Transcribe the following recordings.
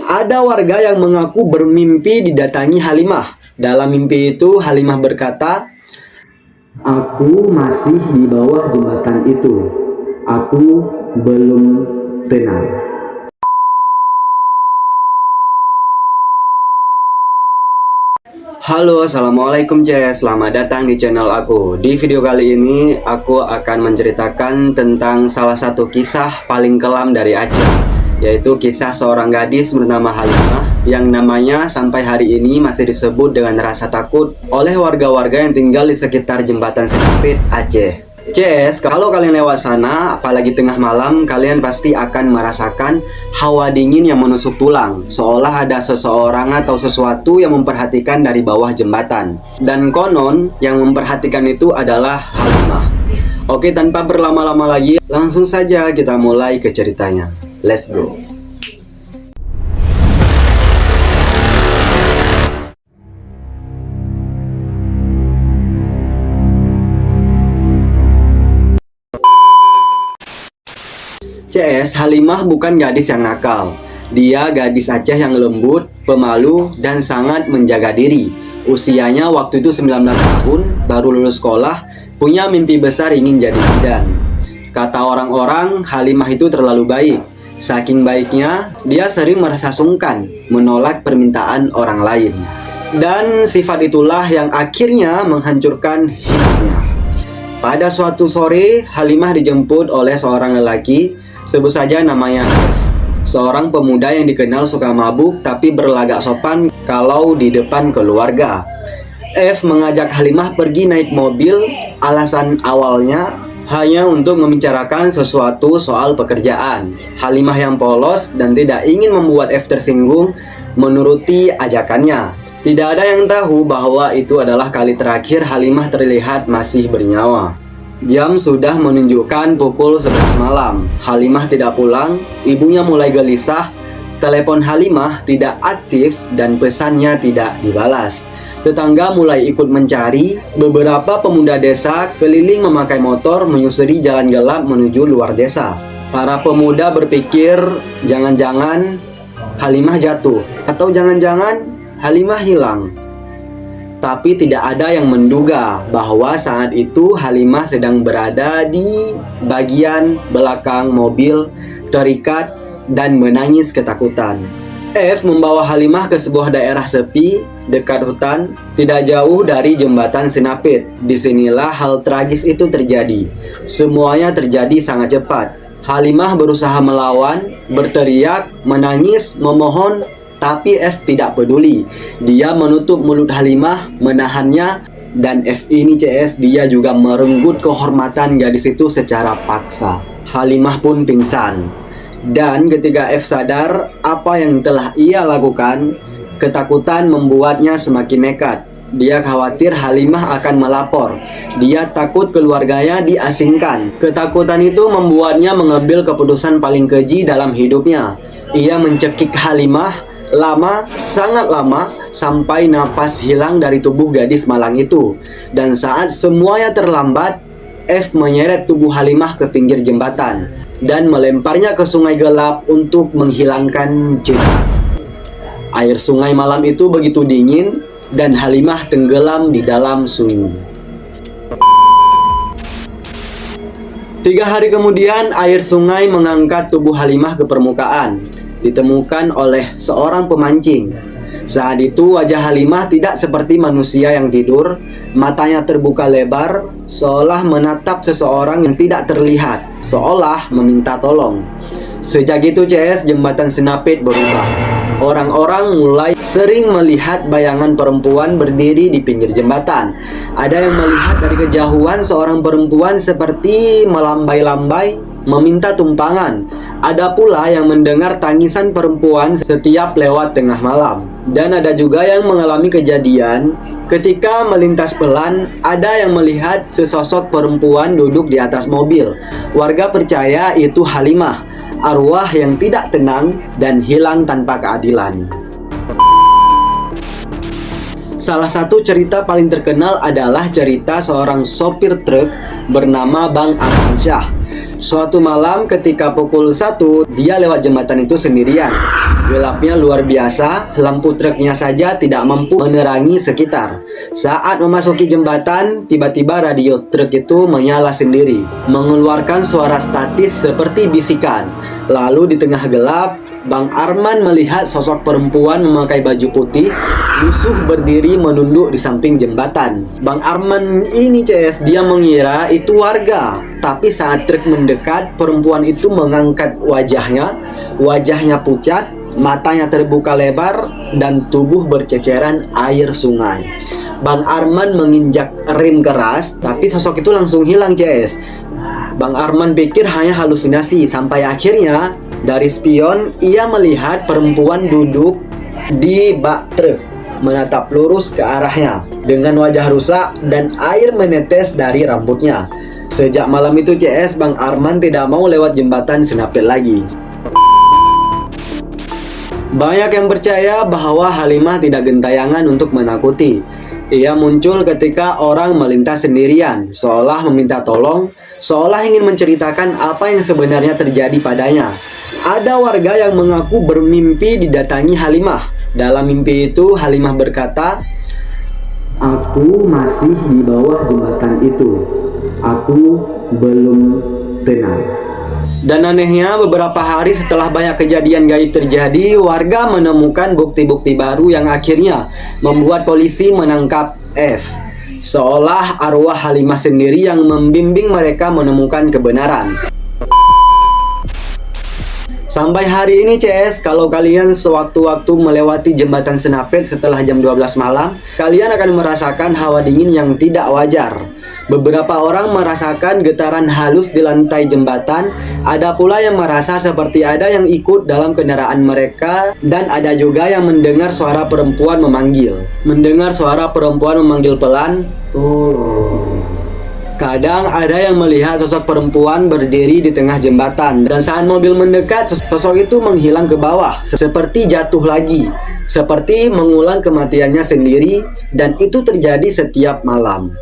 Ada warga yang mengaku bermimpi didatangi Halimah. Dalam mimpi itu, Halimah berkata, "Aku masih di bawah jembatan itu. Aku belum tenang." Halo, assalamualaikum CS. Selamat datang di channel aku. Di video kali ini, aku akan menceritakan tentang salah satu kisah paling kelam dari Aceh, yaitu kisah seorang gadis bernama Halimah yang namanya sampai hari ini masih disebut dengan rasa takut oleh warga-warga yang tinggal di sekitar jembatan Sinapit, Aceh. CS, kalau kalian lewat sana, apalagi tengah malam, kalian pasti akan merasakan hawa dingin yang menusuk tulang, seolah ada seseorang atau sesuatu yang memperhatikan dari bawah jembatan. Dan konon, yang memperhatikan itu adalah Halimah. Oke, tanpa berlama-lama lagi, langsung saja kita mulai ke ceritanya. Let's go. CS, Halimah bukan gadis yang nakal. Dia gadis Aceh yang lembut, pemalu, dan sangat menjaga diri. Usianya waktu itu 19 tahun, baru lulus sekolah, punya mimpi besar ingin jadi bidan. Kata orang-orang, Halimah itu terlalu baik. Saking baiknya, dia sering merasa sungkan, menolak permintaan orang lain. Dan sifat itulah yang akhirnya menghancurkan hidupnya. Pada suatu sore, Halimah dijemput oleh seorang lelaki, sebut saja namanya F. Seorang pemuda yang dikenal suka mabuk tapi berlagak sopan kalau di depan keluarga. F mengajak Halimah pergi naik mobil, alasan awalnya hanya untuk membicarakan sesuatu soal pekerjaan. Halimah yang polos dan tidak ingin membuat F tersinggung menuruti ajakannya. Tidak ada yang tahu bahwa itu adalah kali terakhir Halimah terlihat masih bernyawa. Jam sudah menunjukkan pukul 11 malam. Halimah tidak pulang, ibunya mulai gelisah. Telepon Halimah tidak aktif dan pesannya tidak dibalas. Tetangga mulai ikut mencari. Beberapa pemuda desa keliling memakai motor menyusuri jalan gelap menuju luar desa. Para pemuda berpikir, jangan-jangan Halimah jatuh, atau jangan-jangan Halimah hilang. Tapi tidak ada yang menduga bahwa saat itu Halimah sedang berada di bagian belakang mobil, terikat dan menangis ketakutan. F membawa Halimah ke sebuah daerah sepi dekat hutan, tidak jauh dari jembatan Sinapit. Disinilah hal tragis itu terjadi. Semuanya terjadi sangat cepat. Halimah berusaha melawan, berteriak, menangis, memohon, tapi F tidak peduli. Dia menutup mulut Halimah, menahannya, dan F ini CS dia juga merenggut kehormatan gadis itu secara paksa. Halimah pun pingsan. Dan ketika F sadar apa yang telah ia lakukan, ketakutan membuatnya semakin nekat. Dia khawatir Halimah akan melapor. Dia takut keluarganya diasingkan. Ketakutan itu membuatnya mengambil keputusan paling keji dalam hidupnya. Ia mencekik Halimah lama, sangat lama, sampai napas hilang dari tubuh gadis malang itu. Dan saat semuanya terlambat, F menyeret tubuh Halimah ke pinggir jembatan dan melemparnya ke sungai gelap untuk menghilangkan jejak. Air sungai malam itu begitu dingin dan Halimah tenggelam di dalam sunyi. 3 hari kemudian, air sungai mengangkat tubuh Halimah ke permukaan. Ditemukan oleh seorang pemancing. Saat itu wajah Halimah tidak seperti manusia yang tidur. Matanya terbuka lebar, seolah menatap seseorang yang tidak terlihat, seolah meminta tolong. Sejak itu CS, jembatan Sinapit berubah. Orang-orang mulai sering melihat bayangan perempuan berdiri di pinggir jembatan. Ada yang melihat dari kejauhan seorang perempuan seperti melambai-lambai meminta tumpangan. Ada pula yang mendengar tangisan perempuan setiap lewat tengah malam. Dan ada juga yang mengalami kejadian ketika melintas pelan, ada yang melihat sesosok perempuan duduk di atas mobil. Warga percaya itu Halimah, arwah yang tidak tenang dan hilang tanpa keadilan. Salah satu cerita paling terkenal adalah cerita seorang sopir truk bernama Bang Armansyah. Suatu malam ketika pukul 1, dia lewat jembatan itu sendirian. Gelapnya luar biasa, lampu truknya saja tidak mampu menerangi sekitar. Saat memasuki jembatan, tiba-tiba radio truk itu menyala sendiri, mengeluarkan suara statis seperti bisikan. Lalu di tengah gelap, Bang Arman melihat sosok perempuan memakai baju putih, lusuh berdiri menunduk di samping jembatan. Bang Arman ini CS, dia mengira itu warga. Tapi saat truk mendekat, perempuan itu mengangkat wajahnya. Wajahnya pucat, matanya terbuka lebar, dan tubuh berceceran air sungai. Bang Arman menginjak rem keras, tapi sosok itu langsung hilang CS. Bang Arman pikir hanya halusinasi, sampai akhirnya dari spion ia melihat perempuan duduk di bak truk, menatap lurus ke arahnya dengan wajah rusak dan air menetes dari rambutnya. Sejak malam itu CS, Bang Arman tidak mau lewat jembatan Senapel lagi. Banyak yang percaya bahwa Halimah tidak gentayangan untuk menakuti. Ia muncul ketika orang melintas sendirian, seolah meminta tolong, seolah ingin menceritakan apa yang sebenarnya terjadi padanya. Ada warga yang mengaku bermimpi didatangi Halimah. Dalam mimpi itu, Halimah berkata, "Aku masih di bawah jembatan itu. Aku belum tenang." Dan anehnya, beberapa hari setelah banyak kejadian gaib terjadi, warga menemukan bukti-bukti baru yang akhirnya membuat polisi menangkap F. Seolah arwah Halimah sendiri yang membimbing mereka menemukan kebenaran. Sampai hari ini CS, kalau kalian sewaktu-waktu melewati jembatan Senapel setelah jam 12 malam, kalian akan merasakan hawa dingin yang tidak wajar. Beberapa orang merasakan getaran halus di lantai jembatan, ada pula yang merasa seperti ada yang ikut dalam kendaraan mereka, dan ada juga yang mendengar suara perempuan memanggil. Mendengar suara perempuan memanggil pelan, "Tolong." Kadang ada yang melihat sosok perempuan berdiri di tengah jembatan, dan saat mobil mendekat, sosok itu menghilang ke bawah, seperti jatuh lagi, seperti mengulang kematiannya sendiri, dan itu terjadi setiap malam.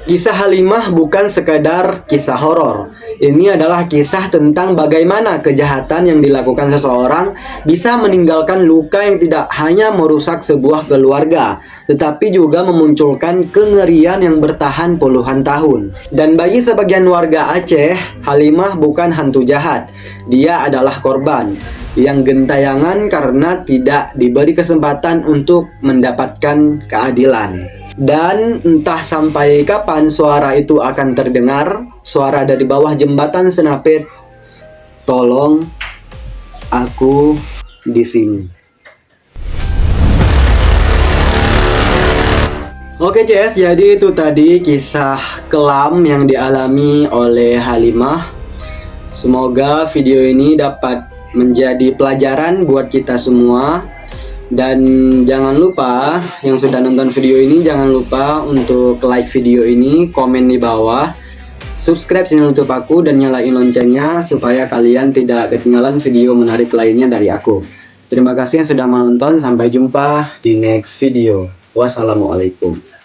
Kisah Halimah bukan sekadar kisah horor. Ini adalah kisah tentang bagaimana kejahatan yang dilakukan seseorang bisa meninggalkan luka yang tidak hanya merusak sebuah keluarga, tetapi juga memunculkan kengerian yang bertahan puluhan tahun. Dan bagi sebagian warga Aceh, Halimah bukan hantu jahat. Dia adalah korban yang gentayangan karena tidak diberi kesempatan untuk mendapatkan keadilan. Dan entah sampai kapan suara itu akan terdengar, suara dari bawah jembatan Senapel, "Tolong, aku di sini." Oke CS, jadi itu tadi kisah kelam yang dialami oleh Halimah. Semoga video ini dapat menjadi pelajaran buat kita semua. Dan jangan lupa yang sudah nonton video ini, jangan lupa untuk like video ini, komen di bawah, subscribe channel YouTube aku, dan nyalain loncengnya supaya kalian tidak ketinggalan video menarik lainnya dari aku. Terima kasih yang sudah menonton, sampai jumpa di next video. Wassalamualaikum.